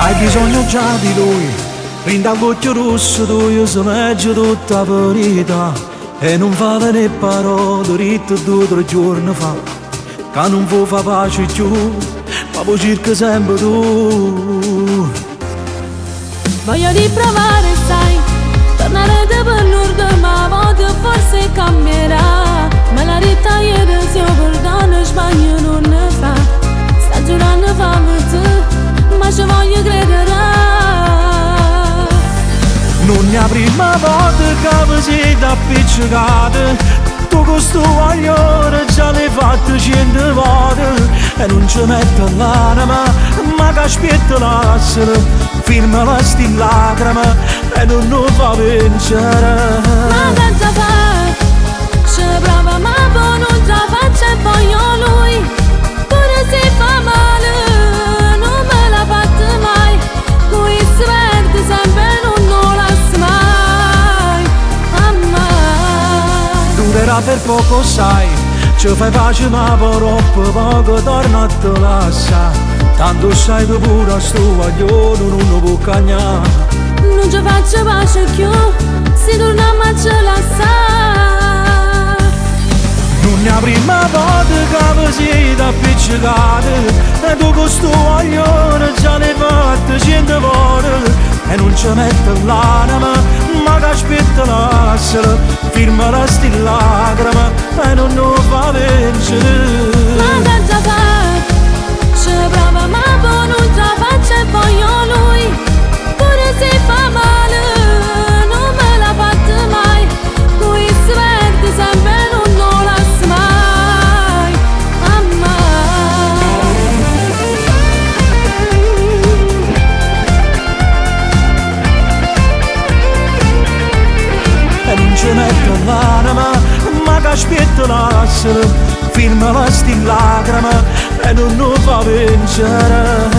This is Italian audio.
Hai bisogno già di lui, rinda un cucchio rosso tu, io sono meglio tutta la verità. E non fa né parole, dritto 2 o 3 giorni fa, che non può fa pace più, ma poi cerca sempre tu. Voglio riprovare, sai, tornare da per nord, ma voglio forse cambierà. Ma la realtà ieri se io perdono sbaglio non ne fa. Sta giurando fa per te, ma ci voglio credere. Non è la prima volta che vi siete appiccicate, tu con sto guaglione già l'hai fatto 100 volte. E non ci metto l'anima, ma che aspetta l'assere, firma la sti lacrime e non lo fa vincere. Ma che già fa, ci prova ma poi non già faccia e voglio lui. Pure se fa male, non me l'ha fatto mai, lui si perde sempre, non lo lascia mai, mai. Durerà per poco sai, ci fai pace ma poi troppo poco torna a te lascia. Tanto sai tu pure a sto guaglione non lo può cagnare. Non ci faccio pace più, se torniamo a ce la sa. Non è la prima volta che vi siete appiccicate, e tu con sto guaglione già l'hai fatto 100 volte. E non ci metto l'anima, ma che aspetta l'assere, firma la sti lacrime e non lo fa vincere. Ma che già fa, ci prova ma poi non già faccia e voglio lui. Pure se fa male, non me l'ha fatto mai, lui si perde sempre, non lo lascia mai, mai. E non ci metto l'anima, ma che aspetta l'assere, firma la sti lacrime e non lo fa vincere.